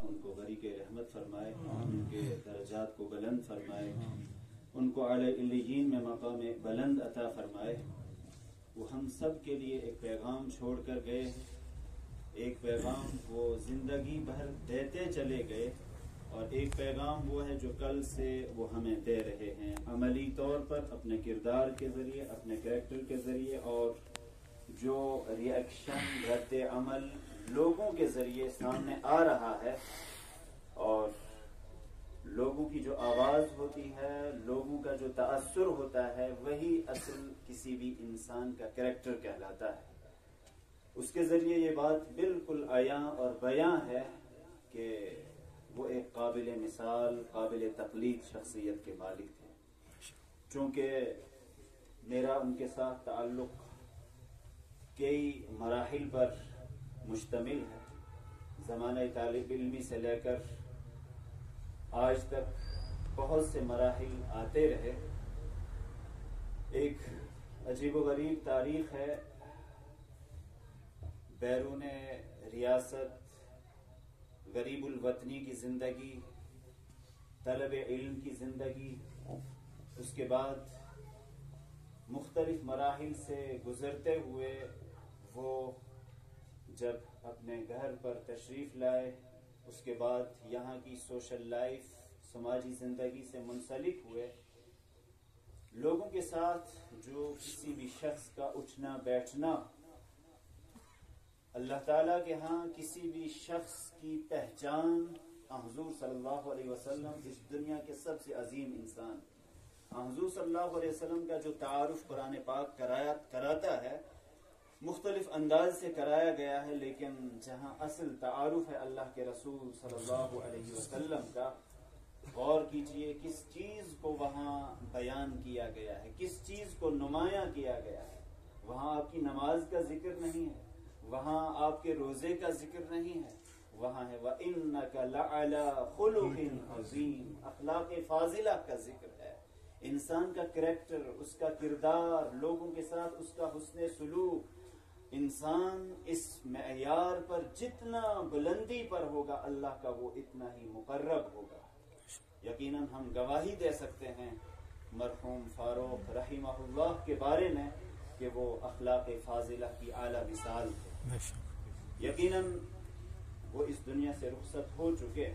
ان کو غریق رحمت فرمائے، ان کے درجات کو بلند فرمائے، ان کو اعلی علیین میں مقام بلند عطا فرمائے۔ وہ ہم سب کے لیے ایک پیغام چھوڑ کر گئے ہیں، ایک پیغام وہ زندگی بھر دیتے چلے گئے، اور ایک پیغام وہ ہے جو کل سے وہ ہمیں دے رہے ہیں عملی طور پر، اپنے کردار کے ذریعے، اپنے کریکٹر کے ذریعے، اور جو ری ایکشن رد عمل لوگوں کے ذریعے سامنے آ رہا ہے، اور لوگوں کی جو آواز ہوتی ہے، لوگوں کا جو تأثر ہوتا ہے، وہی اصل کسی بھی انسان کا کریکٹر کہلاتا ہے۔ اس کے ذریعے یہ بات بالکل عیاں اور بیاں ہے کہ وہ ایک قابل مثال، قابل تقلید شخصیت کے مالک تھے۔ چونکہ میرا ان کے ساتھ تعلق کئی مراحل پر مشتمل ہے، زمانہ طالب علمی سے لے کر آج تک بہت سے مراحل آتے رہے۔ ایک عجیب و غریب تاریخ ہے، بیرون ریاست غریب الوطنی کی زندگی، طلب علم کی زندگی، اس کے بعد مختلف مراحل سے گزرتے ہوئے وہ جب اپنے گھر پر تشریف لائے، اس کے بعد یہاں کی سوشل لائف، سماجی زندگی سے منسلک ہوئے، لوگوں کے ساتھ جو کسی بھی شخص کا اٹھنا بیٹھنا، اللہ تعالیٰ کے ہاں کسی بھی شخص کی پہچان حضور صلی اللہ علیہ وسلم، اس دنیا کے سب سے عظیم انسان، حضور صلی اللہ علیہ وسلم کا جو تعارف قرآن پاک کراتا ہے، مختلف انداز سے کرایا گیا ہے، لیکن جہاں اصل تعارف ہے اللہ کے رسول صلی اللہ علیہ وسلم کا، غور کیجئے کس چیز کو وہاں بیان کیا گیا ہے، کس چیز کو نمایاں کیا گیا ہے۔ وہاں آپ کی نماز کا ذکر نہیں ہے، وہاں آپ کے روزے کا ذکر نہیں ہے، وہاں ہے وَإِنَّكَ لَعَلَىٰ خُلُقٍ عَظِيمٍ، اخلاق فاضلہ کا ذکر ہے، انسان کا کریکٹر، اس کا کردار، لوگوں کے ساتھ اس کا حسن سلوک۔ انسان اس معیار پر جتنا بلندی پر ہوگا، اللہ کا وہ اتنا ہی مقرب ہوگا۔ یقیناً ہم گواہی دے سکتے ہیں مرحوم فاروق رحمہ اللہ کے بارے میں کہ وہ اخلاق فاضلہ کی اعلیٰ مثال تھے۔ یقیناً وہ اس دنیا سے رخصت ہو چکے،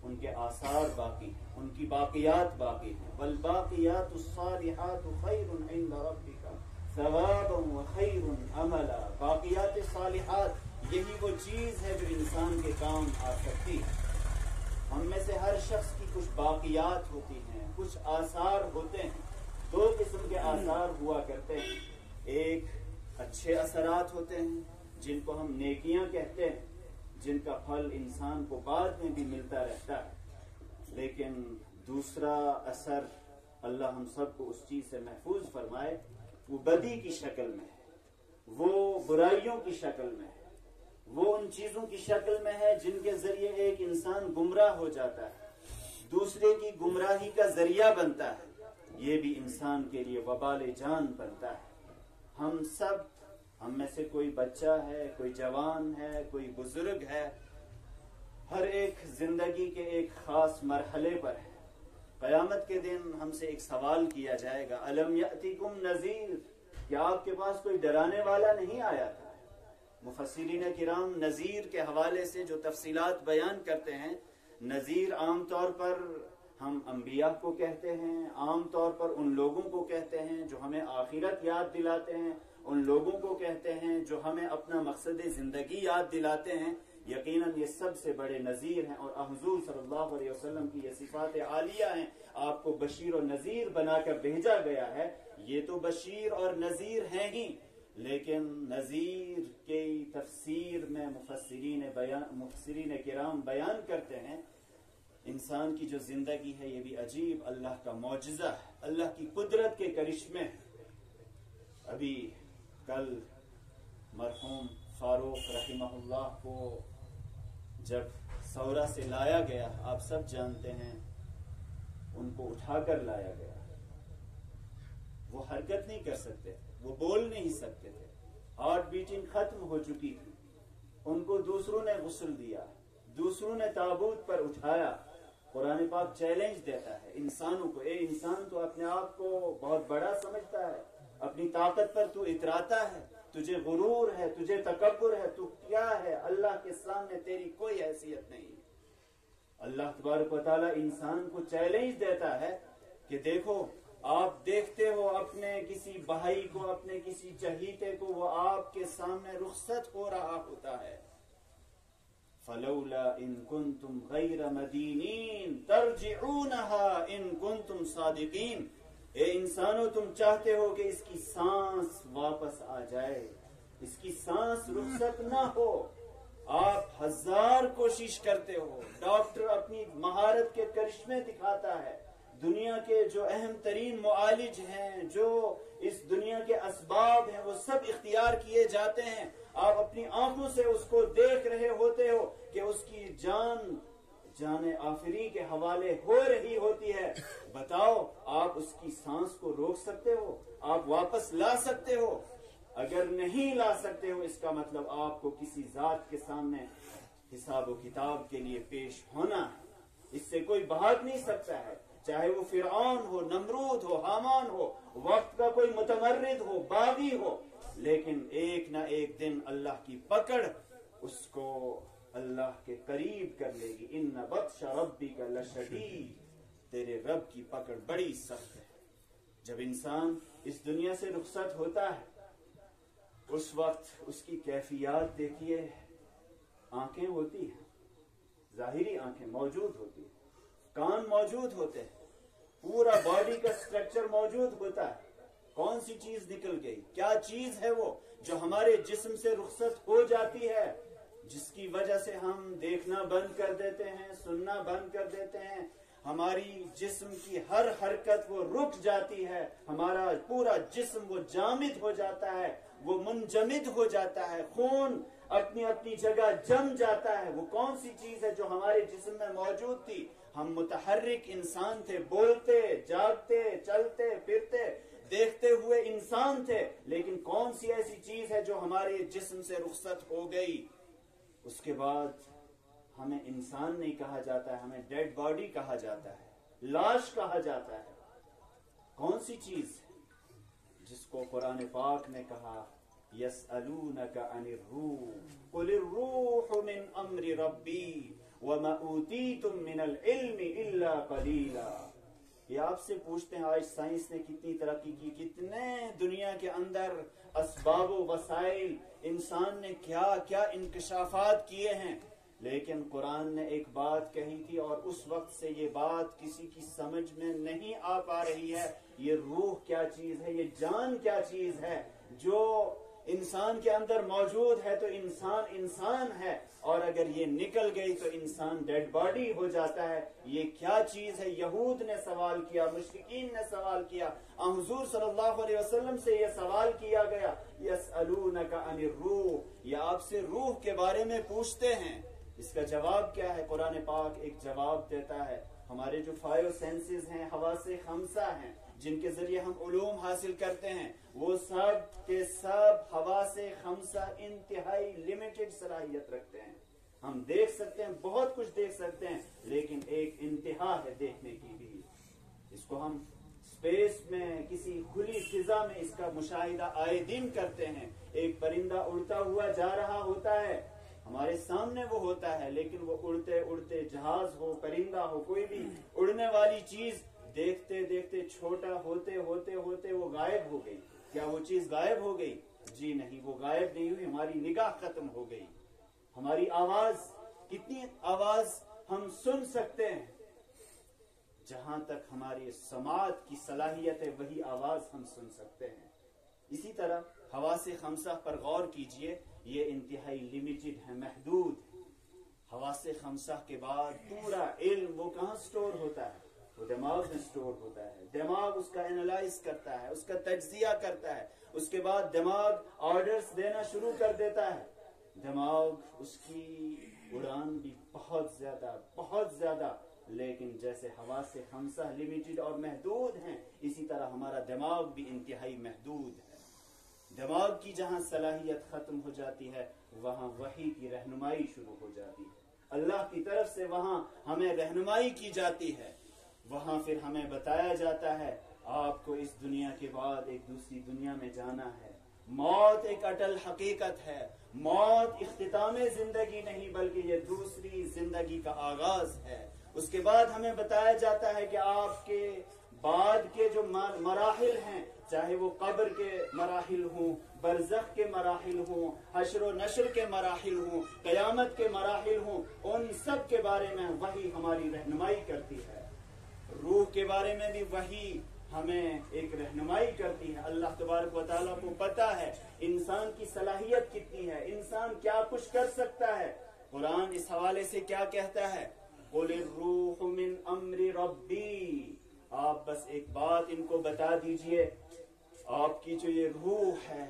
ان کے آثار باقی ہیں، ان کی باقیات باقی ہیں۔ والباقیات الصالحات خیر عند ربک ثوابا وخیر عملا۔ باقیات صالحات یہی وہ چیز ہے جو انسان کے کام آ سکتی ہے۔ ہم میں سے ہر شخص کی کچھ باقیات ہوتی ہیں، کچھ آثار ہوتے ہیں۔ دو قسم کے آثار ہوا کرتے ہیں، ایک اچھے اثرات ہوتے ہیں جن کو ہم نیکیاں کہتے ہیں، جن کا پھل انسان کو بعد میں بھی ملتا رہتا ہے، لیکن دوسرا اثر، اللہ ہم سب کو اس چیز سے محفوظ فرمائے، وہ بدی کی شکل میں ہے، وہ برائیوں کی شکل میں ہے، وہ ان چیزوں کی شکل میں ہے جن کے ذریعے ایک انسان گمراہ ہو جاتا ہے، دوسرے کی گمراہی کا ذریعہ بنتا ہے، یہ بھی انسان کے لیے وبال جان بنتا ہے۔ ہم سب، ہم میں سے کوئی بچہ ہے، کوئی جوان ہے، کوئی بزرگ ہے، ہر ایک زندگی کے ایک خاص مرحلے پر ہے۔ قیامت کے دن ہم سے ایک سوال کیا جائے گا، الم یأتکم نذیر، کیا آپ کے پاس کوئی ڈرانے والا نہیں آیا تھا؟ مفسرین کرام نذیر کے حوالے سے جو تفصیلات بیان کرتے ہیں، نذیر عام طور پر ہم انبیاء کو کہتے ہیں، عام طور پر ان لوگوں کو کہتے ہیں جو ہمیں آخرت یاد دلاتے ہیں، ان لوگوں کو کہتے ہیں جو ہمیں اپنا مقصد زندگی یاد دلاتے ہیں۔ یقیناً یہ سب سے بڑے نذیر ہیں، اور حضور صلی اللہ علیہ وسلم کی یہ صفات عالیہ ہیں، آپ کو بشیر و نذیر بنا کر بھیجا گیا ہے۔ یہ تو بشیر اور نذیر ہیں ہی، لیکن نذیر کی تفسیر میں مفسرین کرام بیان کرتے ہیں، انسان کی جو زندگی ہے یہ بھی عجیب اللہ کا معجزہ ہے، اللہ کی قدرت کے کرشمے ہیں۔ ابھی کل مرحوم فاروق رحمہ اللہ کو جب سورا سے لایا گیا، آپ سب جانتے ہیں، ان کو اٹھا کر لایا گیا، وہ حرکت نہیں کر سکتے تھے، وہ بول نہیں سکتے تھے، ہارٹ بیٹنگ ختم ہو چکی تھی، ان کو دوسروں نے غسل دیا، دوسروں نے تابوت پر اٹھایا. قرآن پاک چیلنج دیتا ہے انسانوں کو. اے انسان تو اپنے آپ کو بہت بڑا سمجھتا ہے, اپنی طاقت پر تو اتراتا ہے, تجھے غرور ہے, تجھے تکبر ہے, تو کیا ہے؟ اللہ کے سامنے تیری کوئی حیثیت نہیں. اللہ تبارک و تعالیٰ انسان کو چیلنج دیتا ہے کہ دیکھو, آپ دیکھتے ہو اپنے کسی بھائی کو, اپنے کسی چہیتے کو, وہ آپ کے سامنے رخصت ہو رہا ہوتا ہے. فَلَوْلَا إِن كُنْتُمْ غَيْرَ مَدِينِينَ تَرْجِعُونَهَا إِن كُنْتُمْ صَادِقِينَ. اے انسانوں, تم چاہتے ہو کہ اس کی سانس واپس آ جائے, اس کی سانس رخصت نہ ہو. آپ ہزار کوشش کرتے ہو, ڈاکٹر اپنی مہارت کے کرشمے دکھاتا ہے, دنیا کے جو اہم ترین معالج ہیں, جو اس دنیا کے اسباب ہیں, وہ سب اختیار کیے جاتے ہیں. آپ اپنی آنکھوں سے اس کو دیکھ رہے ہوتے ہو کہ اس کی جان آفری کے حوالے ہو رہی ہوتی ہے. بتاؤ, آپ اس کی سانس کو روک سکتے ہو؟ آپ واپس لا سکتے ہو؟ اگر نہیں لا سکتے ہو, اس کا مطلب آپ کو کسی ذات کے سامنے حساب و کتاب کے لیے پیش ہونا ہے. اس سے کوئی بھاگ نہیں سکتا ہے, چاہے وہ فرعون ہو, نمرود ہو, حامان ہو, وقت کا کوئی متمرد ہو, باغی ہو, لیکن ایک نہ ایک دن اللہ کی پکڑ اس کو اللہ کے قریب کر لے گی. ان بطش ربک لشدید, تیرے رب کی پکڑ بڑی سخت ہے. جب انسان اس دنیا سے رخصت ہوتا ہے, اس وقت اس کی کیفیات دیکھیے. آنکھیں ہوتی ہیں, ظاہری آنکھیں موجود ہوتی ہیں, کان موجود ہوتے ہیں, پورا باڈی کا سٹرکچر موجود ہوتا ہے. کون سی چیز نکل گئی؟ کیا چیز ہے وہ جو ہمارے جسم سے رخصت ہو جاتی ہے, جس کی وجہ سے ہم دیکھنا بند کر دیتے ہیں, سننا بند کر دیتے ہیں, ہماری جسم کی ہر حرکت وہ رک جاتی ہے, ہمارا پورا جسم وہ جامد ہو جاتا ہے, وہ منجمد ہو جاتا ہے, خون اپنی اپنی جگہ جم جاتا ہے. وہ کون سی چیز ہے جو ہمارے جسم میں موجود تھی؟ ہم متحرک انسان تھے, بولتے, جاگتے, چلتے پھرتے, دیکھتے ہوئے انسان تھے, لیکن کون سی ایسی چیز ہے جو ہمارے جسم سے رخصت ہو گئی؟ اس کے بعد ہمیں انسان نہیں کہا جاتا ہے, ہمیں ڈیڈ باڈی کہا جاتا ہے, لاش کہا جاتا ہے. کون سی چیز جس کو قرآن پاک نے کہا یسألونک عن الروح قل الروح من امر ربی وما اوتیتم من العلم الا قلیلا. یہ آپ سے پوچھتے ہیں آج سائنس نے کتنی ترقی کی, کتنے دنیا کے اندر اسباب و وسائل, انسان نے کیا کیا انکشافات کیے ہیں, لیکن قرآن نے ایک بات کہی تھی اور اس وقت سے یہ بات کسی کی سمجھ میں نہیں آ پا رہی ہے. یہ روح کیا چیز ہے, یہ جان کیا چیز ہے جو انسان کے اندر موجود ہے تو انسان انسان ہے, اور اگر یہ نکل گئی تو انسان ڈیڈ باڈی ہو جاتا ہے. یہ کیا چیز ہے؟ یہود نے سوال کیا, مشرکین نے سوال کیا, حضور صلی اللہ علیہ وسلم سے یہ سوال کیا گیا یسألونک عن الروح, یہ آپ سے روح کے بارے میں پوچھتے ہیں. اس کا جواب کیا ہے؟ قرآن پاک ایک جواب دیتا ہے. ہمارے جو 5 سینسز ہیں, حواس خمسہ ہیں, جن کے ذریعے ہم علوم حاصل کرتے ہیں, وہ سب کے سب حواس خمسہ انتہائی لمیٹڈ صلاحیت رکھتے ہیں. ہم دیکھ سکتے ہیں, بہت کچھ دیکھ سکتے ہیں, لیکن ایک انتہا ہے دیکھنے کی بھی. اس کو ہم اسپیس میں کسی کھلی فضا میں اس کا مشاہدہ آئے دن کرتے ہیں. ایک پرندہ اڑتا ہوا جا رہا ہوتا ہے, ہمارے سامنے وہ ہوتا ہے, لیکن وہ اڑتے اڑتے جہاز ہو, پرندہ ہو, کوئی بھی اڑنے والی چیز دیکھتے دیکھتے چھوٹا ہوتے ہوتے ہوتے وہ غائب ہو گئی. کیا وہ چیز غائب ہو گئی؟ جی نہیں, وہ غائب نہیں ہوئی, ہماری نگاہ ختم ہو گئی. ہماری آواز, کتنی آواز ہم سن سکتے ہیں, جہاں تک ہماری سماعت کی صلاحیت ہے وہی آواز ہم سن سکتے ہیں. اسی طرح حواس خمسہ پر غور کیجئے, یہ انتہائی لمیٹڈ ہے, محدود. حواس خمسہ کے بعد پورا علم وہ کہاں سٹور ہوتا ہے؟ وہ دماغ میں سٹور ہوتا ہے. دماغ اس کا انالائز کرتا ہے, اس کا تجزیہ کرتا ہے, اس کے بعد دماغ آرڈرز دینا شروع کر دیتا ہے. دماغ اس کی اڑان بھی بہت زیادہ, لیکن جیسے حواس خمسہ لمیٹڈ اور محدود ہیں, اسی طرح ہمارا دماغ بھی انتہائی محدود ہے. دماغ کی جہاں صلاحیت ختم ہو جاتی ہے وہاں وحی کی رہنمائی شروع ہو جاتی ہے. اللہ کی طرف سے وہاں ہمیں رہنمائی کی جاتی ہے، وہاں پھر ہمیں بتایا جاتا ہے آپ کو اس دنیا کے بعد ایک دوسری دنیا میں جانا ہے، موت ایک اٹل حقیقت ہے، موت اختتام زندگی نہیں بلکہ یہ دوسری زندگی کا آغاز ہے۔ اس کے بعد ہمیں بتایا جاتا ہے کہ آپ کے بعد کے جو مراحل ہیں، چاہے وہ قبر کے مراحل ہوں، برزخ کے مراحل ہوں، حشر و نشر کے مراحل ہوں، قیامت کے مراحل ہوں، ان سب کے بارے میں وحی ہماری رہنمائی کرتی ہے۔ روح کے بارے میں بھی وحی ہمیں ایک رہنمائی کرتی ہے۔ اللہ تبارک و تعالیٰ کو پتا ہے انسان کی صلاحیت کتنی ہے، انسان کیا کچھ کر سکتا ہے۔ قرآن اس حوالے سے کیا کہتا ہے؟ قُلِ الرُّوحُ مِنْ أَمْرِ رَبِّي، آپ بس ایک بات ان کو بتا دیجئے، آپ کی جو یہ روح ہے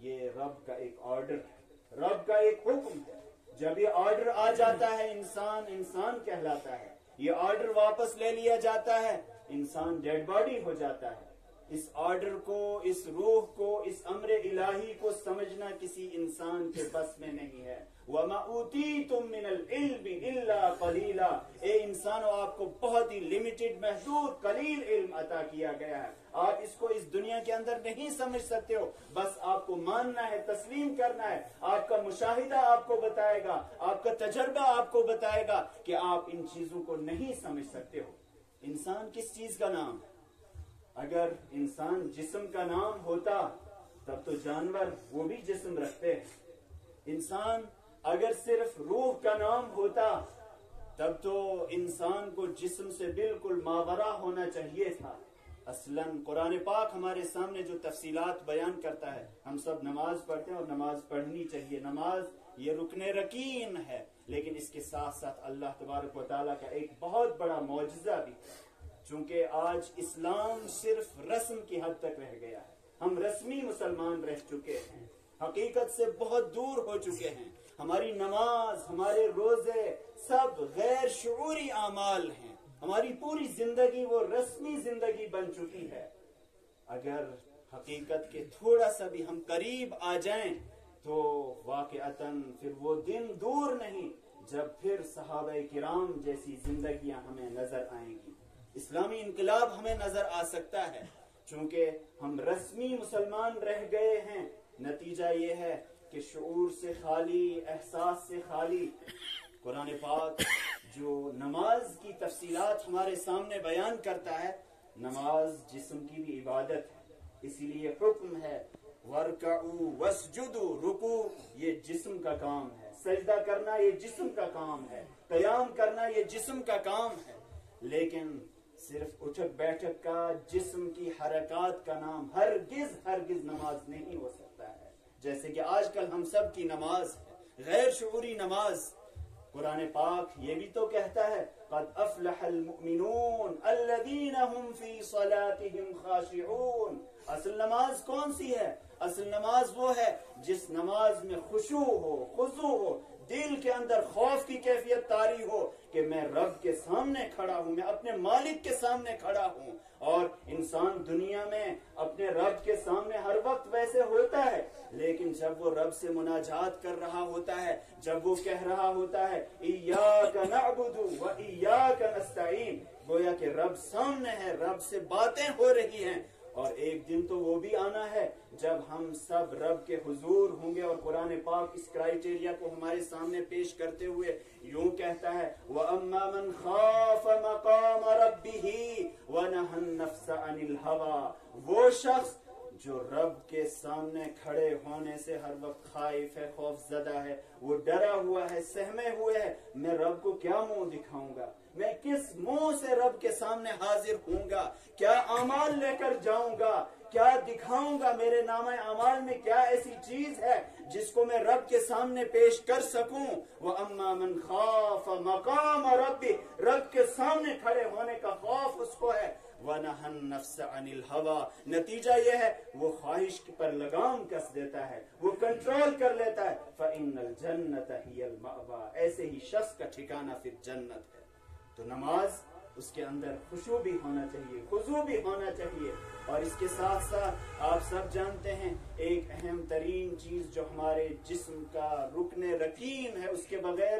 یہ رب کا ایک آرڈر ہے، رب کا ایک حکم ہے۔ جب یہ آرڈر آ جاتا ہے انسان کہلاتا ہے، یہ آرڈر واپس لے لیا جاتا ہے انسان ڈیڈ باڈی ہو جاتا ہے۔ اس آرڈر کو، اس روح کو، اس امر الہی کو سمجھنا کسی انسان کے بس میں نہیں ہے۔ وَمَا أُوتِيتُم مِّنَ الْعِلْمِ إِلَّا قَلِيلًا، اے انسانوں آپ کو بہت ہی لمیٹڈ، محدود، قلیل علم عطا کیا گیا ہے۔ آپ اس کو اس دنیا کے اندر نہیں سمجھ سکتے ہو، بس آپ کو ماننا ہے، تسلیم کرنا ہے۔ آپ کا مشاہدہ آپ کو بتائے گا، آپ کا تجربہ آپ کو بتائے گا کہ آپ ان چیزوں کو نہیں سمجھ سکتے ہو۔ انسان کس چیز کا نام ہے؟ اگر انسان جسم کا نام ہوتا تب تو جانور وہ بھی جسم رکھتے ہیں۔ انسان اگر صرف روح کا نام ہوتا تب تو انسان کو جسم سے بالکل ماورا ہونا چاہیے تھا۔ اصلاً قرآن پاک ہمارے سامنے جو تفصیلات بیان کرتا ہے، ہم سب نماز پڑھتے ہیں اور نماز پڑھنی چاہیے، نماز یہ رکن رکین ہے، لیکن اس کے ساتھ ساتھ اللہ تبارک و تعالیٰ کا ایک بہت بڑا معجزہ بھی ہے۔ چونکہ آج اسلام صرف رسم کی حد تک رہ گیا ہے، ہم رسمی مسلمان رہ چکے ہیں، حقیقت سے بہت دور ہو چکے ہیں۔ ہماری نماز، ہمارے روزے سب غیر شعوری اعمال ہیں، ہماری پوری زندگی وہ رسمی زندگی بن چکی ہے۔ اگر حقیقت کے تھوڑا سا بھی ہم قریب آ جائیں تو واقعتاً پھر وہ دن دور نہیں جب پھر صحابہ کرام جیسی زندگیاں ہمیں نظر آئیں گی، اسلامی انقلاب ہمیں نظر آ سکتا ہے۔ چونکہ ہم رسمی مسلمان رہ گئے ہیں، نتیجہ یہ ہے کہ شعور سے خالی، احساس سے خالی۔ قرآن پاک جو نماز کی تفصیلات ہمارے سامنے بیان کرتا ہے، نماز جسم کی بھی عبادت ہے، اسی لیے حکم ہے وَارْكَعُوا وَاسْجُدُوا، رکوع یہ جسم کا کام ہے، سجدہ کرنا یہ جسم کا کام ہے، قیام کرنا یہ جسم کا کام ہے۔ لیکن صرف اٹھک بیٹھک کا، جسم کی حرکات کا نام ہرگز نماز نہیں ہو سکتا ہے، جیسے کہ آج کل ہم سب کی نماز ہے، غیر شعوری نماز۔ قرآن پاک یہ بھی تو کہتا ہے قد افلح المؤمنون الذین هم فی صلاتهم خاشعون۔ اصل نماز کون سی ہے؟ اصل نماز وہ ہے جس نماز میں خشوع ہو، خضوع ہو، دل کے اندر خوف کی کیفیت طاری ہو کہ میں رب کے سامنے کھڑا ہوں، میں اپنے مالک کے سامنے کھڑا ہوں۔ اور انسان دنیا میں اپنے رب کے سامنے ہر وقت ویسے ہوتا ہے، لیکن جب وہ رب سے مناجات کر رہا ہوتا ہے، جب وہ کہہ رہا ہوتا ہے ایاک نعبد و ایاک نستعین، گویا کہ رب سامنے ہے، رب سے باتیں ہو رہی ہیں۔ اور ایک دن تو وہ بھی آنا ہے جب ہم سب رب کے حضور ہوں گے، اور قرآن پاک اس کرائیٹیریا کو ہمارے سامنے پیش کرتے ہوئے یوں کہتا ہے وَأَمَّا مَنْ خَافَ مَقَامَ رَبِّهِ وَنَهَى النَّفْسَ عَنِ الْهَوَىٰ، وہ شخص جو رب کے سامنے کھڑے ہونے سے ہر وقت خائف ہے، خوف زدہ ہے، وہ ڈرا ہوا ہے، سہمے ہوئے ہے، میں رب کو کیا منہ دکھاؤں گا، میں کس منہ سے رب کے سامنے حاضر ہوں گا، کیا اعمال لے کر جاؤں گا، کیا دکھاؤں گا، میرے نامہ اعمال میں کیا ایسی چیز ہے جس کو میں رب کے سامنے پیش کر سکوں۔ وَأَمَّا مَنْ خَافَ مَقَامَ رَبِّهِ، رب کے سامنے کھڑے ہونے کا خوف اس کو ہے۔ وَنَهَى النَّفْسَ عَنِ الْهَوَىٰ، نتیجہ یہ ہے وہ خواہش پر لگام کس دیتا ہے، وہ کنٹرول کر لیتا ہے۔ فَإِنَّ الْجَنَّةَ هِيَ الْمَأْوَىٰ، ایسے ہی شخص کا ٹھکانہ پھر جنت ہے۔ تو نماز، اس کے اندر خشوع بھی ہونا چاہیے، خضوع بھی ہونا چاہیے، اور اس کے ساتھ ساتھ آپ سب جانتے ہیں ایک اہم ترین چیز جو ہمارے جسم کا رکن رکین ہے، اس کے بغیر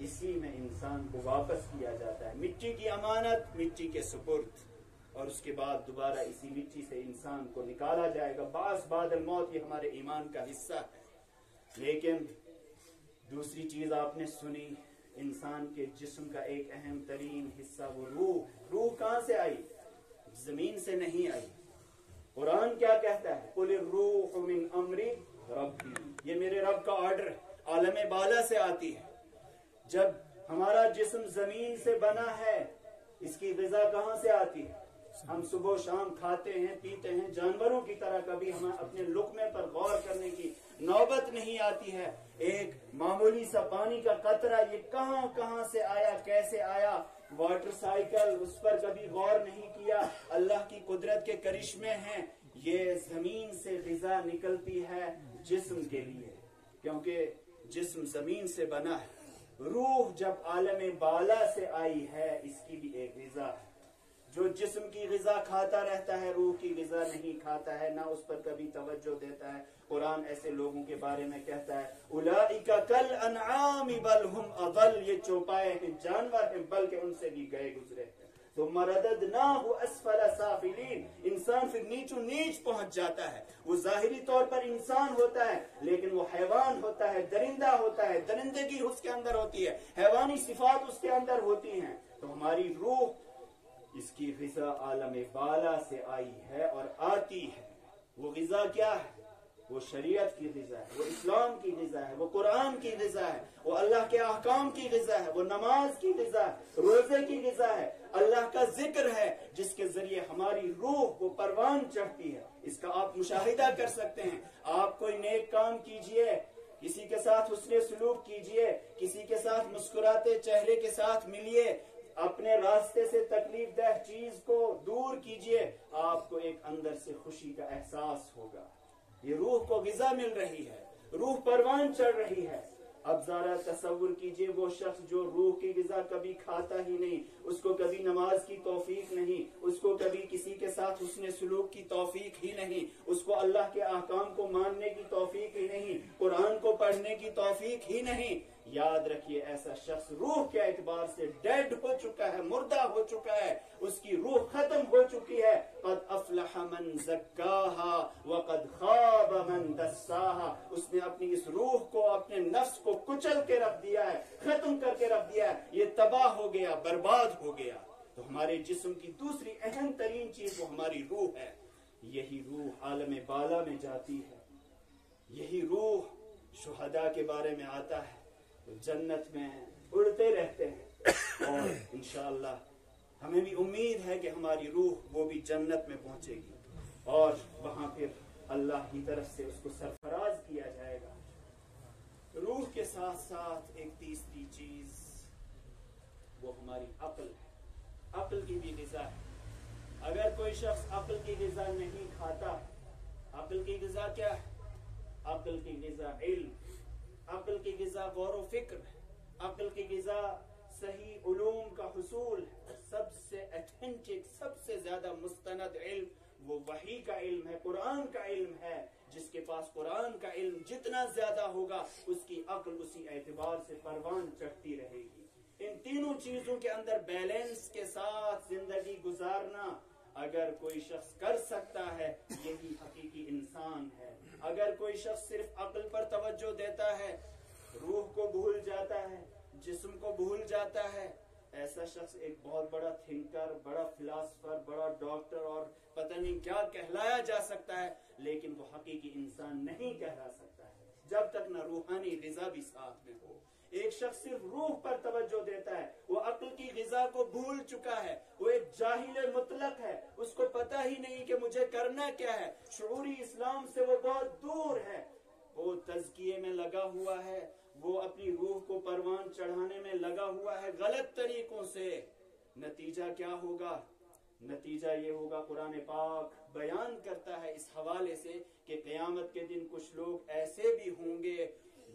اسی میں انسان کو واپس کیا جاتا ہے. مٹی کی امانت مٹی کے سپرد، اور اس کے بعد دوبارہ اسی مٹی سے انسان کو نکالا جائے گا. بعد الموت، یہ ہمارے ایمان کا حصہ ہے. لیکن دوسری چیز آپ نے سنی، انسان کے جسم کا ایک اہم ترین حصہ وہ روح. روح کہاں سے آئی؟ زمین سے نہیں آئی. قرآن کیا کہتا ہے؟ قُلِ الرُّوحُ مِنْ أَمْرِ رَبِّي، یہ میرے رب کا آرڈر ہے، عالم بالا سے آتی ہے. جب ہمارا جسم زمین سے بنا ہے، اس کی غذا کہاں سے آتی ہے؟ ہم صبح و شام کھاتے ہیں پیتے ہیں جانوروں کی طرح، کبھی ہمیں اپنے لقمے پر غور کرنے کی نوبت نہیں آتی ہے. ایک معمولی سا پانی کا قطرہ یہ کہاں کہاں سے آیا، کیسے آیا؟ واٹر سائیکل، اس پر کبھی غور نہیں کیا. اللہ کی قدرت کے کرشمے ہیں. یہ زمین سے غذا نکلتی ہے جسم کے لیے، کیونکہ جسم زمین سے بنا ہے. روح جب عالم بالا سے آئی ہے، اس کی بھی ایک غذا ہے. جو جسم کی غذا کھاتا رہتا ہے، روح کی غذا نہیں کھاتا ہے، نہ اس پر کبھی توجہ دیتا ہے. قرآن ایسے لوگوں کے بارے میں کہتا ہے اولئک کالانعام بل ہم اضل، یہ چوپائے ہیں، جانور ہیں، بلکہ ان سے بھی گئے گزرے ہیں. ثم رددناہ اسفل سافلین، انسان پھر نیچو نیچ پہنچ جاتا ہے. وہ ظاہری طور پر انسان ہوتا ہے لیکن وہ حیوان ہوتا ہے، درندہ ہوتا ہے، درندگی اس کے اندر ہوتی ہے، حیوانی صفات اس کے اندر ہوتی ہیں. تو ہماری روح، اس کی غذا عالم بالا سے آئی ہے اور آتی ہے. وہ غذا کیا ہے؟ وہ شریعت کی غذا ہے، وہ اسلام کی غذا ہے، وہ قرآن کی غذا ہے، وہ اللہ کے احکام کی غذا ہے، وہ نماز کی غذا ہے، روزے کی غذا ہے، اللہ کا ذکر ہے، جس کے ذریعے ہماری روح وہ پروان چڑھتی ہے. اس کا آپ مشاہدہ کر سکتے ہیں. آپ کوئی نیک کام کیجئے، کسی کے ساتھ حسن سلوک کیجئے، کسی کے ساتھ مسکراتے چہرے کے ساتھ ملیے، اپنے راستے سے تکلیف دہ چیز کو دور کیجئے، آپ کو ایک اندر سے خوشی کا احساس ہوگا. یہ روح کو غذا مل رہی ہے، روح پروان چڑھ رہی ہے. اب ذرا تصور کیجئے وہ شخص جو روح کی غذا کبھی کھاتا ہی نہیں، اس کو کبھی نماز کی توفیق نہیں، اس کو کبھی کسی کے ساتھ حسن سلوک کی توفیق ہی نہیں، اس کو اللہ کے احکام کو ماننے کی توفیق ہی نہیں، قرآن کو پڑھنے کی توفیق ہی نہیں. یاد رکھیے ایسا شخص روح کے اعتبار سے ڈیڈ ہو چکا ہے، مردہ ہو چکا ہے، اس کی روح ختم ہو چکی ہے. قد افلح من زکاہا وقد خواب من دساہا، اس نے اپنی اس روح کو، اپنے نفس کو کچل کے رکھ دیا ہے، ختم کر کے رکھ دیا ہے. یہ تباہ ہو گیا، برباد ہو گیا. تو ہمارے جسم کی دوسری اہم ترین چیز وہ ہماری روح ہے. یہی روح عالم بالا میں جاتی ہے. یہی روح شہداء کے بارے میں آتا ہے، جنت میں اڑتے رہتے ہیں، اور انشاءاللہ ہمیں بھی امید ہے کہ ہماری روح وہ بھی جنت میں پہنچے گی اور وہاں پھر اللہ کی طرف سے اس کو سرفراز کیا جائے گا. روح کے ساتھ ساتھ ایک تیسری چیز وہ ہماری عقل ہے. عقل کی بھی غذا ہے. اگر کوئی شخص عقل کی غذا نہیں کھاتا، عقل کی غذا کیا ہے؟ عقل کی غذا علم، عقل کی غذا غور و فکر ہے، عقل کی غذا صحیح علوم کا حصول ہے. سب سے اتھینٹک، سب سے زیادہ مستند علم وہ وحی کا علم ہے، قرآن کا علم ہے. جس کے پاس قرآن کا علم جتنا زیادہ ہوگا، اس کی عقل اسی اعتبار سے پروان چڑھتی رہے گی. ان تینوں چیزوں کے اندر بیلنس کے ساتھ زندگی گزارنا اگر کوئی شخص کر سکتا ہے، یہی حقیقی انسان ہے. اگر کوئی شخص صرف عقل پر توجہ دیتا ہے، روح کو بھول جاتا ہے، جسم کو بھول جاتا ہے، ایسا شخص ایک بہت بڑا تھنکر، بڑا فلاسفر، بڑا ڈاکٹر اور پتہ نہیں کیا کہلایا جا سکتا ہے، لیکن وہ حقیقی انسان نہیں کہلا سکتا ہے جب تک نہ روحانی غذا بھی ساتھ میں ہو. ایک شخص صرف روح پر توجہ دیتا ہے، وہ عقل کی غذا کو بھول چکا ہے، وہ ایک جاہل مطلق ہے، اس کو پتہ ہی نہیں کہ مجھے کرنا کیا ہے. شعوری اسلام سے وہ بہت دور ہے، وہ تزکیے میں لگا ہوا ہے، وہ اپنی روح کو پروان چڑھانے میں لگا ہوا ہے غلط طریقوں سے. نتیجہ کیا ہوگا؟ نتیجہ یہ ہوگا، قرآن پاک بیان کرتا ہے اس حوالے سے کہ قیامت کے دن کچھ لوگ ایسے بھی ہوں گے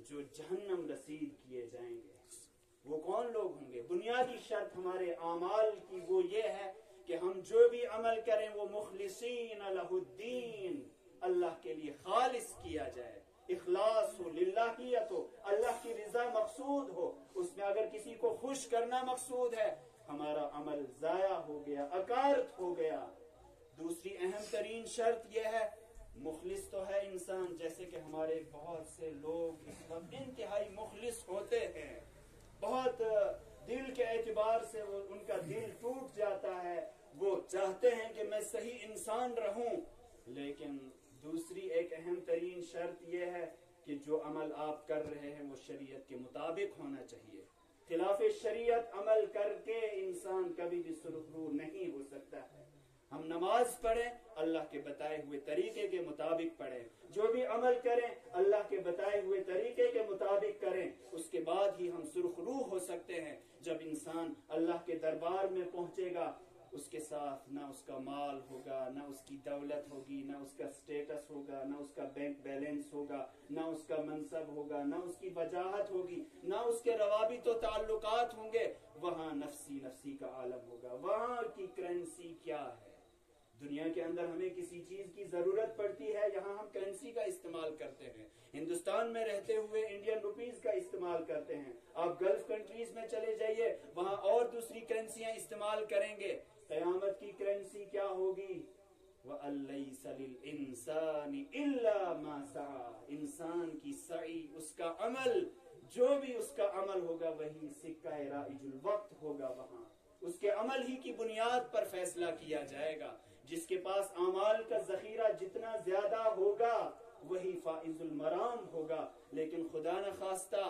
جو جہنم رسید کیے جائیں گے. وہ کون لوگ ہوں گے؟ بنیادی شرط ہمارے اعمال کی وہ یہ ہے کہ ہم جو بھی عمل کریں وہ مخلصین لہ الدین، اللہ کے لیے خالص کیا جائے. اخلاص ہو، للہیت ہو، اللہ کی رضا مقصود ہو، اس میں اگر کسی کو خوش کرنا مقصود ہے، ہمارا عمل ضائع ہو گیا، اکارت ہو گیا۔ دوسری اہم ترین شرط یہ ہے، مخلص تو ہے انسان، جیسے کہ ہمارے بہت سے لوگ اس وقت انتہائی مخلص ہوتے ہیں، بہت دل کے اعتبار سے ان کا دل ٹوٹ جاتا ہے، وہ چاہتے ہیں کہ میں صحیح انسان رہوں، لیکن دوسری ایک اہم ترین شرط یہ ہے کہ جو عمل آپ کر رہے ہیں وہ شریعت کے مطابق ہونا چاہیے۔ خلاف شریعت عمل کر کے انسان کبھی بھی سرخرو نہیں ہو سکتا ہے۔ ہم نماز پڑھیں اللہ کے بتائے ہوئے طریقے کے مطابق پڑھیں، جو بھی عمل کریں اللہ کے بتائے ہوئے طریقے کے مطابق کریں، اس کے بعد ہی ہم سرخرو ہو سکتے ہیں۔ جب انسان اللہ کے دربار میں پہنچے گا، اس کے ساتھ نہ اس کا مال ہوگا، نہ اس کی دولت ہوگی، نہ اس کا سٹیٹس ہوگا، نہ اس کا بینک بیلنس ہوگا، نہ اس کا منصب ہوگا، نہ اس کی وجاہت ہوگی، نہ اس کے روابط و تعلقات ہوں گے۔ وہاں نفسی نفسی کا عالم ہوگا، وہاں کی کرنسی کیا ہے۔ دنیا کے اندر ہمیں کسی چیز کی ضرورت پڑتی ہے، یہاں ہم کرنسی کا استعمال کرتے ہیں۔ ہندوستان میں رہتے ہوئے انڈین روپیز کا استعمال کرتے ہیں، آپ گلف کنٹریز میں چلے جائیے، وہاں اور دوسری کرنسیاں استعمال کریں گے۔ قیامت کی کرنسی کیا ہوگی؟ وَأَن لَيْسَ لِلْإِنسَانِ إِلَّا مَا سَعَى، انسان کی سعی، اس کا عمل، جو بھی اس کا عمل ہوگا وہی سکہ رائج الوقت ہوگا، وہاں اس کے عمل ہی کی بنیاد پر فیصلہ کیا جائے گا۔ جس کے پاس اعمال کا ذخیرہ جتنا زیادہ ہوگا وہی فائز المرام ہوگا، لیکن خدا نخواستہ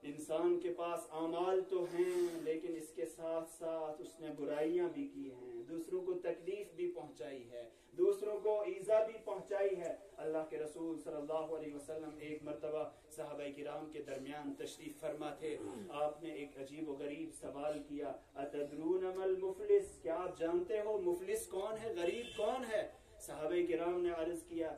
انسان کے پاس اعمال تو ہیں لیکن اس کے ساتھ ساتھ اس نے برائیاں بھی کی ہیں، دوسروں کو تکلیف بھی پہنچائی ہے، دوسروں کو ایذا بھی پہنچائی ہے۔ اللہ کے رسول صلی اللہ علیہ وسلم ایک مرتبہ صحابہ کرام کے درمیان تشریف فرما تھے، آپ نے ایک عجیب و غریب سوال کیا، اتدرون ما المفلس، کیا آپ جانتے ہو مفلس کون ہے، غریب کون ہے؟ صحابہ کرام نے عرض کیا،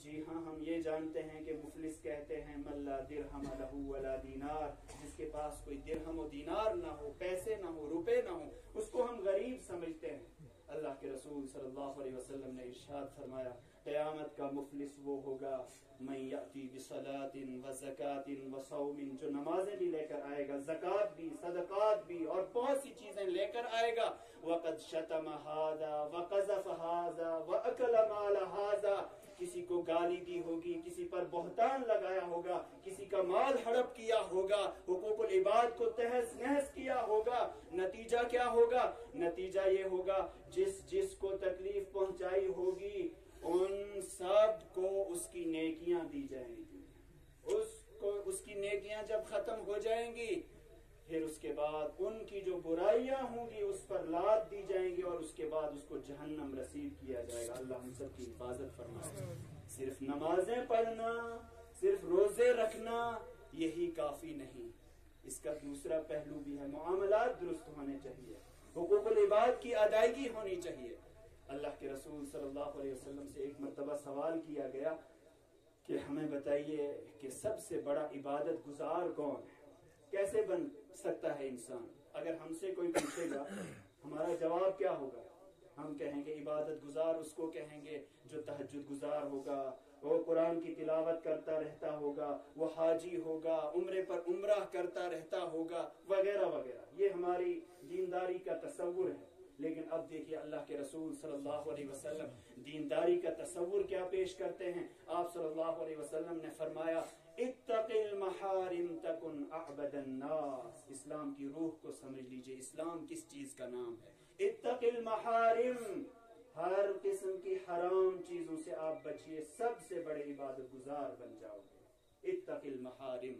جی ہاں ہم یہ جانتے ہیں کہ مفلس کہتے ہیں من لا درہم لہ ولا دینار، جس کے پاس کوئی درہم و دینار نہ ہو، پیسے نہ ہو، روپے نہ ہو، اس کو ہم غریب سمجھتے ہیں۔ اللہ کے رسول صلی اللہ علیہ وسلم نے ارشاد فرمایا، قیامت کا مفلس وہ ہوگا من یأتی بصلاۃ وزکاۃ وصوم، جو نمازیں بھی لے کر آئے گا، زکوٰۃ بھی، صدقات بھی، اور بہت سی چیزیں لے کر آئے گا، وقد شتم ھذا وقذف ھذا واکل مال ھذا، کسی کو گالی دی ہوگی، کسی پر بہتان لگایا ہوگا، کسی کا مال ہڑپ کیا ہوگا، حقوق العباد کو تہس نہس کیا ہوگا۔ نتیجہ کیا ہوگا؟ نتیجہ یہ ہوگا جس کو تکلیف پہنچائی ہوگی ان سب کو اس کی نیکیاں دی جائیں گی، اس کی نیکیاں جب ختم ہو جائیں گی پھر اس کے بعد ان کی جو برائیاں ہوں گی اس پر لاد دی جائیں گی، اور اس کے بعد اس کو جہنم رسید کیا جائے گا۔ اللہ ہم سب کی حفاظت فرمائے۔ صرف نمازیں پڑھنا، صرف روزے رکھنا یہی کافی نہیں، اس کا دوسرا پہلو بھی ہے، معاملات درست ہونے چاہیے، حقوق العباد کی ادائیگی ہونی چاہیے۔ اللہ کے رسول صلی اللہ علیہ وسلم سے ایک مرتبہ سوال کیا گیا کہ ہمیں بتائیے کہ سب سے بڑا عبادت گزار کون ہے، کیسے بن سکتا ہے انسان؟ اگر ہم سے کوئی پوچھے گا ہمارا جواب کیا ہوگا؟ ہم کہیں گے عبادت گزار اس کو کہیں گے جو تہجد گزار ہوگا، وہ قرآن کی تلاوت کرتا رہتا ہوگا، وہ حاجی ہوگا، عمرے پر عمرہ کرتا رہتا ہوگا، وغیرہ وغیرہ۔ یہ ہماری دینداری کا تصور ہے، لیکن اب دیکھیے اللہ کے رسول صلی اللہ علیہ وسلم دینداری کا تصور کیا پیش کرتے ہیں۔ آپ صلی اللہ علیہ وسلم نے فرمایا، اتق المحارم تکن اعبد الناس، اسلام کی روح کو سمجھ لیجئے، اسلام کس چیز کا نام ہے؟ اتق المحارم، ہر قسم کی حرام چیزوں سے آپ بچیے، سب سے بڑے عبادت گزار بن جاؤ گے۔ اتق المحارم،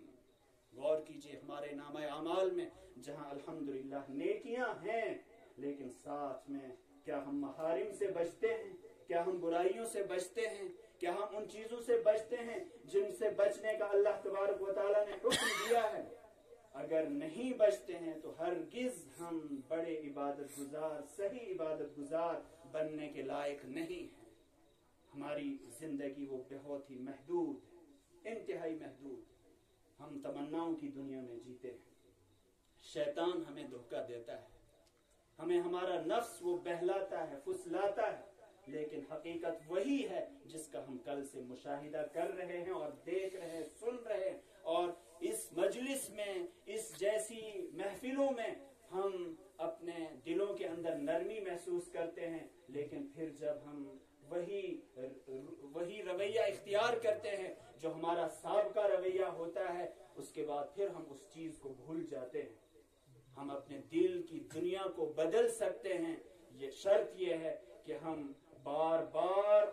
غور کیجئے ہمارے نامہ اعمال میں جہاں الحمدللہ نیکیاں ہیں، لیکن ساتھ میں کیا ہم محارم سے بچتے ہیں؟ کیا ہم برائیوں سے بچتے ہیں؟ کیا ہم ان چیزوں سے بچتے ہیں جن سے بچنے کا اللہ تبارک و تعالیٰ نے حکم دیا ہے؟ اگر نہیں بچتے ہیں تو ہرگز ہم بڑے عبادت گزار، صحیح عبادت گزار بننے کے لائق نہیں ہیں۔ ہماری زندگی وہ بہت ہی محدود ہے، انتہائی محدود۔ ہم تمناؤں کی دنیا میں جیتے ہیں، شیطان ہمیں دھوکہ دیتا ہے، ہمیں ہمارا نفس وہ بہلاتا ہے، پھسلاتا ہے، لیکن حقیقت وہی ہے جس کا ہم کل سے مشاہدہ کر رہے ہیں اور دیکھ رہے ہیں، سن رہے ہیں، اور اس مجلس میں، اس جیسی محفلوں میں ہم اپنے دلوں کے اندر نرمی محسوس کرتے ہیں، لیکن پھر جب ہم وہی رویہ اختیار کرتے ہیں جو ہمارا سابقہ رویہ ہوتا ہے، اس کے بعد پھر ہم اس چیز کو بھول جاتے ہیں۔ ہم اپنے دل کی دنیا کو بدل سکتے ہیں، یہ شرط یہ ہے کہ ہم بار بار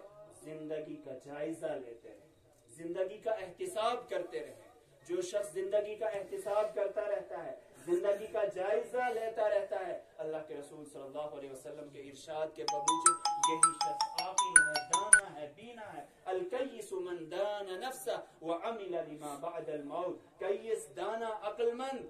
زندگی کا جائزہ لیتے رہیں، زندگی کا احتساب کرتے رہیں۔ جو شخص زندگی کا احتساب کرتا رہتا ہے، زندگی کا جائزہ لیتا رہتا ہے، اللہ کے رسول صلی اللہ علیہ وسلم کے ارشاد کے بموجب یہی شخص عاقل ہے، دانا ہے، بینا ہے۔ الکیس من دان نفسہ وعمل لما بعد الموت۔ کیس، دانا، عقل مند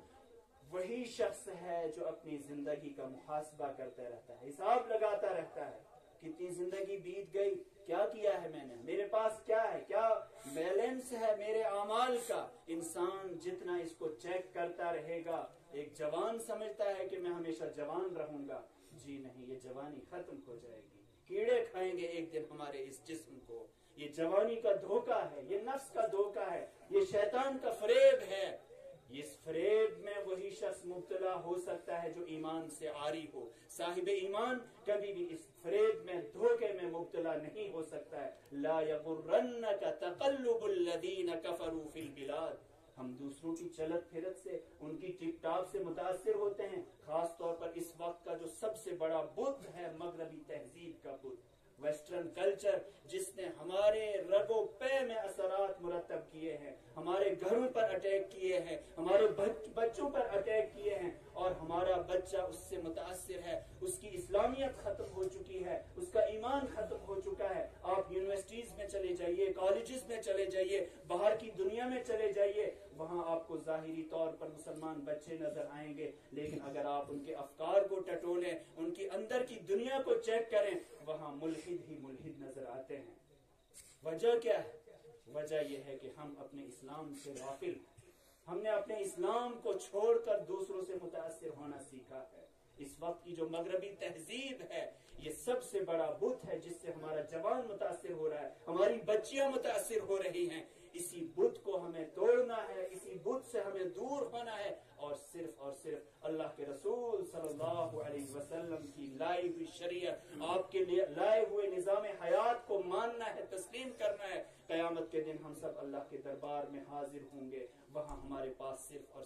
وہی شخص ہے جو اپنی زندگی کا محاسبہ کرتا رہتا ہے، حساب لگاتا رہتا ہے، کتنی زندگی بیت گئی، کیا کیا ہے میں نے، میرے پاس کیا ہے، کیا بیلنس ہے میرے اعمال کا۔ انسان جتنا اس کو چیک کرتا رہے گا، ایک جوان سمجھتا ہے کہ میں ہمیشہ جوان رہوں گا، جی نہیں، یہ جوانی ختم ہو جائے گی، کیڑے کھائیں گے ایک دن ہمارے اس جسم کو۔ یہ جوانی کا دھوکہ ہے، یہ نفس کا دھوکہ ہے، یہ شیطان کا فریب ہے۔ اس فریب میں وہی شخص مبتلا ہو سکتا ہے جو ایمان سے عاری ہو۔ صاحب ایمان کبھی بھی اس فریب میں، دھوکے میں مبتلا نہیں ہو سکتا ہے۔ لا یغرنک تقلب الذین کفروا فی البلاد۔ ہم دوسروں کی چلت پھرت سے، ان کی ٹک ٹاک سے متاثر ہوتے ہیں، خاص طور پر اس وقت کا جو سب سے بڑا بت ہے مغربی تہذیب کا بت، ویسٹرن کلچر، جس نے ہمارے رگ و پے میں اثرات مرتب کیے ہیں، ہمارے گھروں پر اٹیک کیے ہیں، ہمارے بچوں پر اٹیک کیے ہیں، اور ہمارا بچہ اس سے متاثر ہے، اس کی اسلامیت ختم ہو چکی ہے، اس کا ایمان ختم ہو چکا ہے۔ آپ یونیورسٹیز میں چلے جائیے، کالجز میں چلے جائیے، باہر کی دنیا میں چلے جائیے، وہاں آپ کو ظاہری طور پر مسلمان بچے نظر آئیں گے، لیکن اگر آپ ان کے افکار کو ٹٹولیں، ان کی اندر کی دنیا کو چیک کریں، وہاں ملحد ہی ملحد نظر آتے ہیں۔ وجہ کیا ہے؟ وجہ یہ ہے کہ ہم اپنے اسلام سے غافل، ہم نے اپنے اسلام کو چھوڑ کر دوسروں سے متاثر ہونا سیکھا ہے۔ اس وقت کی جو مغربی تہذیب ہے، یہ سب سے بڑا بت ہے جس سے ہمارا جوان متاثر ہو رہا ہے، ہماری بچیاں متاثر ہو رہی ہیں۔ اسی بت کو ہمیں توڑنا ہے، اسی بت سے ہمیں دور ہونا ہے، اور صرف اللہ کے رسول صلی اللہ علیہ وسلم کی لائی ہوئی شریعت، آپ کے لیے لائے ہوئے نظام حیات کو ماننا ہے، تسلیم کرنا ہے۔ قیامت کے دن ہم سب اللہ کے دربار میں حاضر ہوں گے، وہاں ہمارے پاس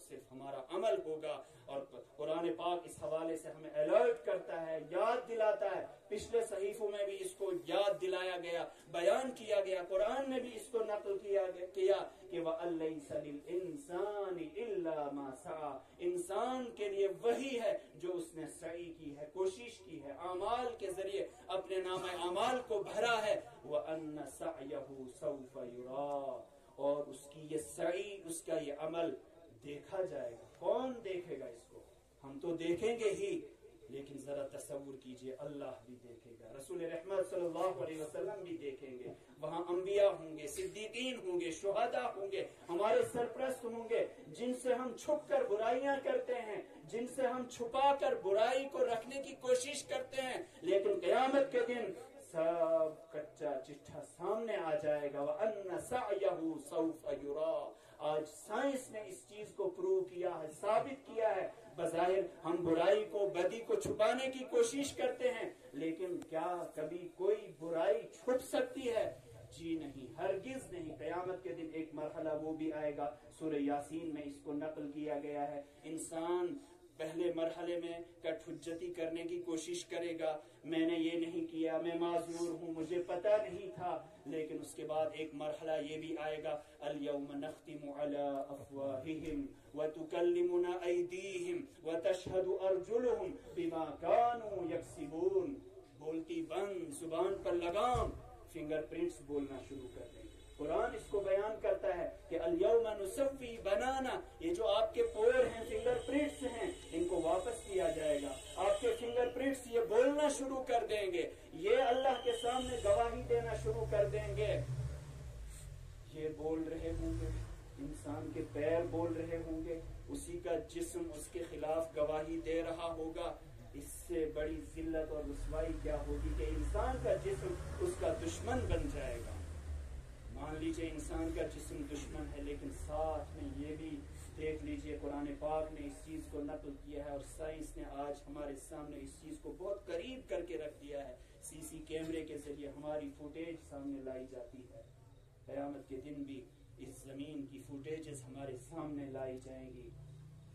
صرف ہمارا عمل ہوگا۔ اور قرآن پاک اس حوالے سے ہمیں الرٹ کرتا ہے، یاد دلاتا ہے۔ پچھلے صحیفوں میں بھی اس کو یاد دلایا گیا، بیان کیا گیا، قرآن نے بھی اس کو نقل کیا کہ وَأَن لَيْسَ لِلْإِنسَانِ إِلَّا مَا سَعَى۔ انسان کے لیے وہی ہے جو اس نے سعی کی ہے، کوشش کی ہے، اعمال کے ذریعے اپنے نامہ اعمال کو بھرا ہے۔ وَأَنَّ سَعْيَهُ سَوْفَ يُرَى۔ اور اس کی یہ سعی، اس کا یہ عمل دیکھا جائے گا۔ کون دیکھے گا اس کو؟ ہم تو دیکھیں گے ہی، لیکن ذرا تصور کیجئے اللہ بھی دیکھے گا، رسول رحمت صلی اللہ علیہ وسلم بھی دیکھیں گے، وہاں انبیاء ہوں گے، صدیقین ہوں گے، شہداء ہوں گے، ہمارے سرپرست ہوں گے، جن سے ہم چھپ کر برائیاں کرتے ہیں، جن سے ہم چھپا کر برائی کو رکھنے کی کوشش کرتے ہیں، لیکن قیامت کے دن سب کچا چٹھا سامنے آ جائے گا۔ وَأَنَّ سَعْيَهُ سَوْفَ يُرَى۔ آج سائنس نے اس چیز کو پروو کیا ہے، ثابت کیا ہے۔ بظاہر ہم برائی کو، بدی کو چھپانے کی کوشش کرتے ہیں، لیکن کیا کبھی کوئی برائی چھپ سکتی ہے؟ جی نہیں، ہرگز نہیں۔ قیامت کے دن ایک مرحلہ وہ بھی آئے گا، سورہ یاسین میں اس کو نقل کیا گیا ہے۔ انسان پہلے مرحلے میں کٹ حجتی کرنے کی کوشش کرے گا، میں نے یہ نہیں کیا، میں معذور ہوں، مجھے پتہ نہیں تھا، لیکن اس کے بعد ایک مرحلہ یہ بھی آئے گا، اليوم نختم على افواہہم وتکلمنا ایدیہم وتشہد ارجلہم بما كانوا یکسبون۔ بولتی بند، زبان پر لگام، فنگر پرنٹس بولنا شروع کر دیں۔ قرآن اس کو بیان کرتا ہے کہ الیوم نسوی بنانا، یہ جو آپ کے پور ہیں، فنگر پرنٹس ہیں، ان کو واپس کیا جائے گا۔ آپ کے فنگر پرنٹس یہ بولنا شروع کر دیں گے، یہ اللہ کے سامنے گواہی دینا شروع کر دیں گے۔ یہ بول رہے ہوں گے، انسان کے پیر بول رہے ہوں گے، اسی کا جسم اس کے خلاف گواہی دے رہا ہوگا۔ اس سے بڑی ذلت اور رسوائی کیا ہوگی کہ انسان کا جسم اس کا دشمن بن جائے گا. مان لیجئے انسان کا جسم دشمن ہے، لیکن ساتھ میں یہ بھی دیکھ لیجئے قرآن پاک نے اس چیز کو نقل کیا ہے، اور سائنس نے آج ہمارے سامنے اس چیز کو بہت قریب کر کے رکھ دیا ہے. سی سی کیمرے کے ذریعے ہماری فوٹیج سامنے لائی جاتی ہے. قیامت کے دن بھی اس زمین کی فوٹیجز ہمارے سامنے لائی جائیں گی.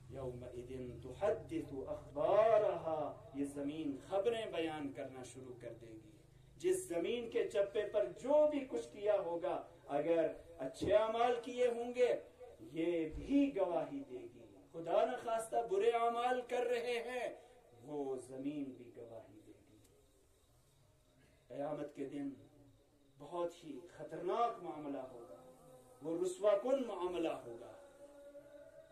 یومئذ تحدث اخبارها، یہ زمین خبریں بیان کرنا شروع کر دے گی. جس زمین کے چپے پر جو بھی کچھ کیا ہوگا، اگر اچھے اعمال کیے ہوں گے یہ بھی گواہی دے گی. خدا نخواستہ برے اعمال کر رہے ہیں، وہ زمین بھی گواہی دے گی. قیامت کے دن بہت ہی خطرناک معاملہ ہوگا، وہ رسوا کن معاملہ ہوگا.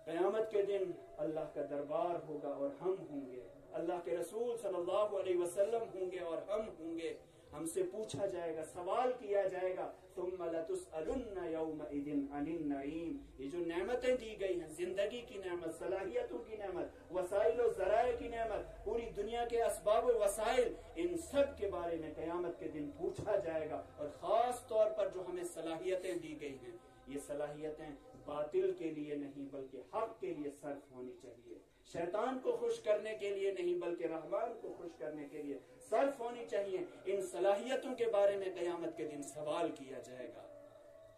قیامت کے دن اللہ کا دربار ہوگا اور ہم ہوں گے، اللہ کے رسول صلی اللہ علیہ وسلم ہوں گے اور ہم ہوں گے. ہم سے پوچھا جائے گا، سوال کیا جائے گا، ثم لتسألن یومئذ عن النعیم. یہ جو نعمتیں دی گئی ہیں، زندگی کی نعمت، صلاحیتوں کی نعمت، وسائل و ذرائع کی نعمت، پوری دنیا کے اسباب و وسائل، ان سب کے بارے میں قیامت کے دن پوچھا جائے گا. اور خاص طور پر جو ہمیں صلاحیتیں دی گئی ہیں، یہ صلاحیتیں باطل کے لیے نہیں بلکہ حق کے لیے صرف ہونی چاہیے. شیطان کو خوش کرنے کے لیے نہیں بلکہ رحمان کو خوش کرنے کے لیے صرف ہونی چاہیے. ان صلاحیتوں کے بارے میں قیامت کے دن سوال کیا جائے گا.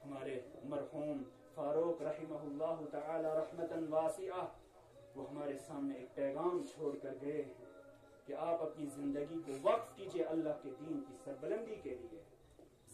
ہمارے مرحوم فاروق رحمہ اللہ تعالی رحمتاً واسعہ، وہ ہمارے سامنے ایک پیغام چھوڑ کر گئے ہیں کہ آپ اپنی زندگی کو وقف کیجئے اللہ کے دین کی سربلندی کے لیے.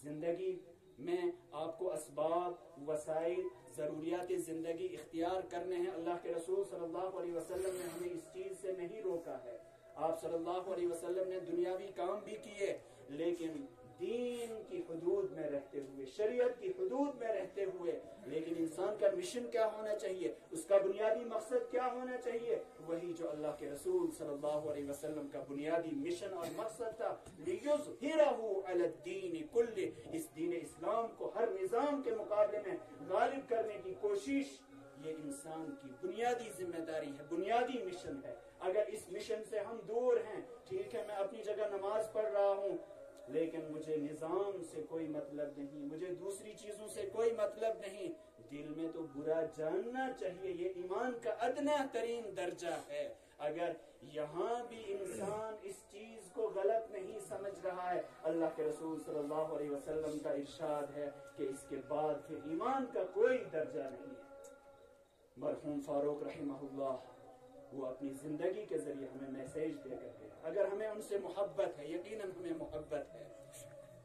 زندگی میں آپ کو اسباب، وسائل، ضروریات زندگی اختیار کرنے ہیں. اللہ کے رسول صلی اللہ علیہ وسلم نے ہمیں اس چیز سے نہیں روکا ہے. آپ صلی اللہ علیہ وسلم نے دنیاوی کام بھی کیے، لیکن دین کی حدود میں رہتے ہوئے، شریعت کی حدود میں رہتے ہوئے. لیکن انسان کا مشن کیا ہونا چاہیے، اس کا بنیادی مقصد کیا ہونا چاہیے؟ وہی جو اللہ کے رسول صلی اللہ علیہ وسلم کا بنیادی مشن اور مقصد تھا، لِيُظْهِرَهُ عَلَى الدِّينِ كُلِّهِ، اس دین اسلام کو ہر نظام کے مقابلے میں غالب کرنے کی کوشش. یہ انسان کی بنیادی ذمہ داری ہے، بنیادی مشن ہے. اگر اس مشن سے ہم دور ہیں، ٹھیک ہے میں اپنی جگہ نماز پڑھ رہا ہوں، لیکن مجھے نظام سے کوئی مطلب نہیں، مجھے دوسری چیزوں سے کوئی مطلب نہیں. دل میں تو برا جاننا چاہیے، یہ ایمان کا ادنا ترین درجہ ہے. اگر یہاں بھی انسان اس چیز کو غلط نہیں سمجھ رہا ہے، اللہ کے رسول صلی اللہ علیہ وسلم کا ارشاد ہے کہ اس کے بعد پھر ایمان کا کوئی درجہ نہیں ہے. مرحوم فاروق رحمہ اللہ وہ اپنی زندگی کے ذریعے ہمیں میسیج دے کر گئے. اگر ہمیں ان سے محبت ہے، یقیناً ہمیں محبت ہے،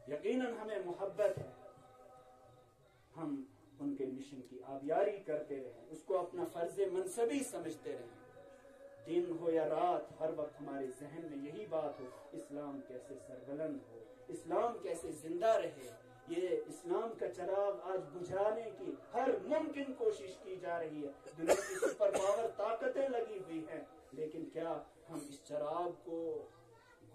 یقیناً ہمیں محبت ہے، ہم ان کے مشن کی آبیاری کرتے رہیں، اس کو اپنا فرض منصبی سمجھتے رہیں. دن ہو یا رات، ہر وقت ہمارے ذہن میں یہی بات ہو، اسلام کیسے سربلند ہو، اسلام کیسے زندہ رہے. یہ اسلام کا چراغ آج بجھانے کی ہر ممکن کوشش کی جا رہی ہے. دنیا کی سپر پاور طاقتیں لگی ہوئی ہیں، لیکن کیا ہم اس چراغ کو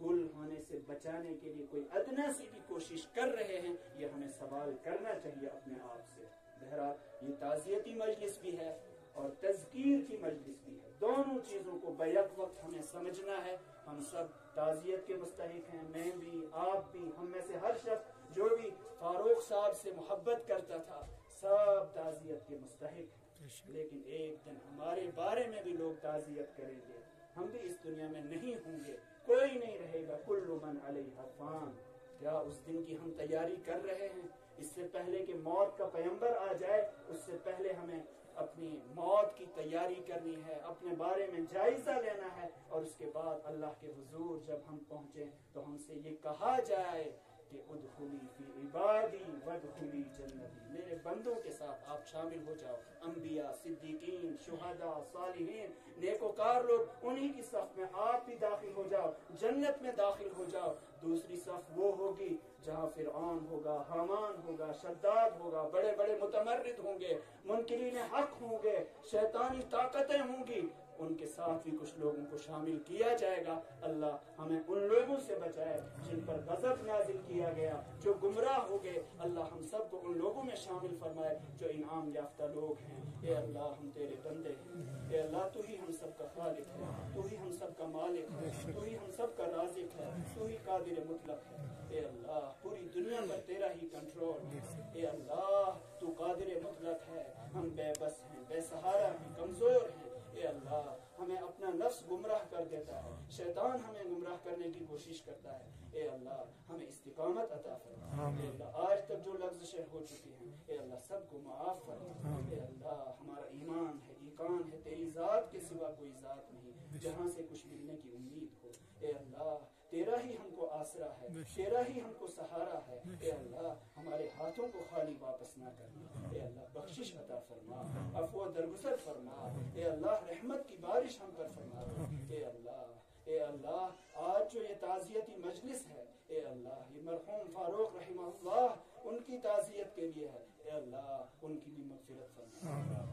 گل ہونے سے بچانے کے لیے کوئی ادنا سی بھی کوشش کر رہے ہیں؟ یہ ہمیں سوال کرنا چاہیے اپنے آپ سے. بہرحال یہ تعزیتی مجلس بھی ہے اور تذکیر کی مجلس بھی ہے. دونوں چیزوں کو بیک وقت ہمیں سمجھنا ہے. ہم سب تعزیت کے مستحق ہیں، میں بھی، آپ بھی، ہم میں سے ہر شخص جو بھی فاروق صاحب سے محبت کرتا تھا، سب تعزیت کے مستحق ہیں. لیکن ایک دن ہمارے بارے میں بھی لوگ تعزیت کریں گے، ہم بھی اس دنیا میں نہیں ہوں گے، کوئی نہیں رہے گا. کل من علیہا فان. کیا اس دن کی ہم تیاری کر رہے ہیں؟ اس سے پہلے کہ موت کا پیغمبر آ جائے، اس سے پہلے ہمیں اپنی موت کی تیاری کرنی ہے، اپنے بارے میں جائزہ لینا ہے. اور اس کے بعد اللہ کے حضور جب ہم پہنچے تو ہم سے یہ کہا جائے کہ ادخلی فی عبادی وادخلی جنتی، میرے بندوں کے ساتھ آپ شامل ہو جاؤ. انبیاء، صدیقین، شہداء، صالحین، نیکوکار لوگ، انہی کی صف میں آپ بھی داخل ہو جاؤ، جنت میں داخل ہو جاؤ. دوسری صف وہ ہوگی جہاں فرعون ہوگا، حامان ہوگا، شداد ہوگا، بڑے بڑے متمرد ہوں گے، منکرین حق ہوں گے، شیطانی طاقتیں ہوں گی. ان کے ساتھ بھی کچھ لوگوں کو شامل کیا جائے گا. اللہ ہمیں ان لوگوں سے بچائے جن پر غضب نازل کیا گیا, جو گمراہ ہو گئے. اللہ ہم سب کو ان لوگوں میں شامل فرمائے جو انعام یافتہ لوگ ہیں. اے اللہ ہم تیرے بندے ہیں. اے اللہ تو ہی ہم سب کا خالق ہے, تو ہی ہم سب کا مالک ہے, تو ہی ہم سب کا رازق ہے, تو ہی قادر مطلق ہے. اے اللہ پوری دنیا پر تیرا ہی کنٹرول. اے اللہ تو قادر مطلق ہے. ہم بے بس ہیں, بے سہارا ہیں, کمزور ہیں. اے اللہ ہمیں اپنا نفس گمراہ کر دیتا ہے, شیطان ہمیں گمراہ کرنے کی کوشش کرتا ہے. اے اللہ ہمیں استقامت عطا فرما. اے اللہ آج تک جو لغزشیں ہو چکی ہیں اے اللہ سب کو معاف فرما. اے اللہ ہمارا ایمان ہے, ایقان ہے, تیری ذات کے سوا کوئی ذات نہیں جہاں سے کچھ ملنے کی امید ہو. اے اللہ تیرا ہی ہم کو آسرا ہے, تیرا ہی ہم کو سہارا ہے. اے اللہ ہمارے ہاتھوں کو خالی واپس نہ کرنا. اے اللہ بخشش عطا فرما, عفو درگزر فرما. اے اللہ رحمت کی بارش ہم پر فرما. اے اللہ اے اللہ آج جو یہ تعزیتی مجلس ہے اے اللہ یہ مرحوم فاروق رحمہ اللہ ان کی تعزیت کے لیے ہے. اے اللہ ان کی بھی مغفرت فرما.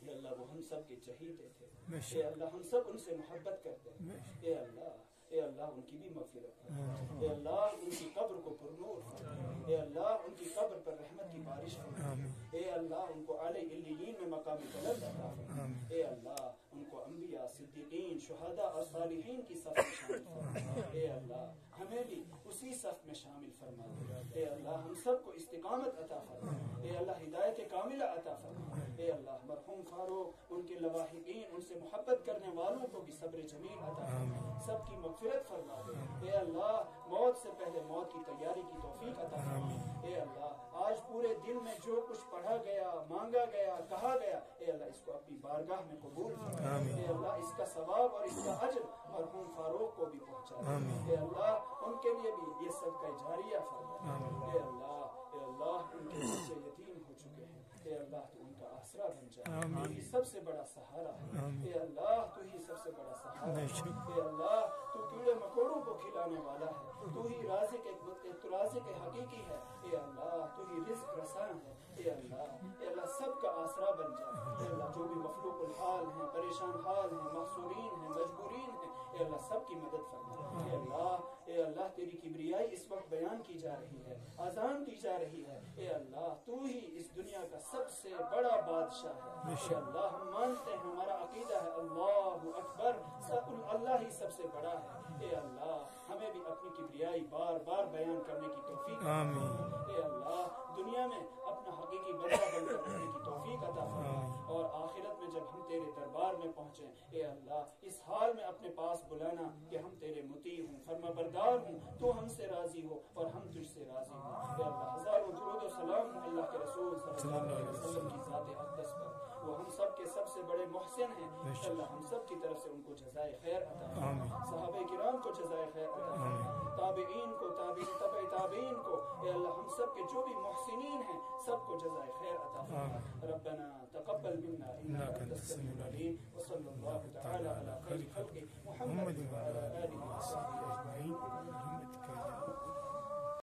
اے اللہ وہ ہم سب کے چہیتے تھے. اے اللہ ہم سب ان سے محبت کرتے ہیں. اے اللہ ان کی بھی مغفرت فرما. اے اللہ ان کی قبر کو پرنور فرما. اے اللہ ان کی قبر پر رحمت کی بارش فرما. اے اللہ ان کو اعلی علیین میں مقام بلند عطا فرما. اے اللہ ان کو انبیاء, صدیقین, شہداء اور صالحین کی صف میں شامل فرما. اے اللہ ہمیں بھی اسی صف میں شامل فرما. اے اللہ ہم سب کو استقامت عطا فرما. اے اللہ ہدایت کاملہ عطا فرما. اے اللہ مرحوم فاروق ان کے لواحقین, ان سے محبت کرنے والوں کو بھی صبر جمیل عطا فرما. سب کی مغفرت فرما دے. اے اللہ موت سے پہلے موت کی تیاری کی توفیق عطا فرما. اے اللہ آج پورے دن میں جو کچھ پڑھا گیا, مانگا گیا, کہا گیا اے اللہ اس کو اپنی بارگاہ میں قبول فرما. اے اللہ اس کا ثواب اور اس کا اجر مرحوم فاروق کو بھی پہنچا دے. اے اللہ ان کے لیے بھی یہ صدقہ جاریہ فرما. اے اللہ ان کے بچے یتیم ہو چکے ہیں. اے اللہ تو ان کا آسرا بن جائے. تو ہی سب سے بڑا سہارا ہے. اے اللہ تو ہی سب سے بڑا سہارا ہے. اے اللہ تو کیڑے مکوڑوں کو کھلانے والا ہے. تو ہی رازق حقیقی ہے. اے اللہ تو ہی رزق رساں ہے. اے اللہ سب کا آسرا بن جائے. اے اللہ جو بھی مخلوق الحال ہیں, پریشان حال ہیں, محصورین ہیں, مجبورین ہیں اے اللہ سب کی مدد فرما. اے اللہ تیری کبریائی اس وقت بیان کی جا رہی ہے, اذان دی جا رہی ہے. اے اللہ تو ہی اس دنیا کا سب سے بڑا بادشاہ ہے. اے اللہ ہم مانتے ہیں, ہمارا عقیدہ ہے اللہ اکبر, اللہ ہی سب سے بڑا ہے. اے اللہ ہمیں بھی اپنی کبریائی بار بار بیان کرنے کی توفیق. اے اللہ دنیا میں اپنا حقیقی بندہ بن کر رہنے کی توفیق عطا فرما. اور آخرت میں جب ہم تیرے دربار میں پہنچے اے اللہ اس حال میں اپنے پاس بلانا کہ ہم تیرے مطیع ہوں, فرما بردار ہوں, تو ہم سے راضی ہو اور ہم تجھ سے راضی ہوں. اے اللہ ہزاروں درود و سلام اللہ کے رسول صلی اللہ علیہ وسلم کی ذات اقدس پر. وہ ہم سب کے سب سے بڑے محسن ہیں. اللہ ہم سب کی طرف سے ان کو جزائے خیر عطا فرما. صحابہ کرام کو جزائے خیر عطا فرما. تابعین کو, تبع تابعین کو. اے اللہ ہم سب کے جو بھی محسنین ہیں سب کو جزائے خیر عطا فرما. ربنا تقبل منا انك انت السميع العليم وصلى الله تعالى على خير خلقه محمد وعلى اله وصحبه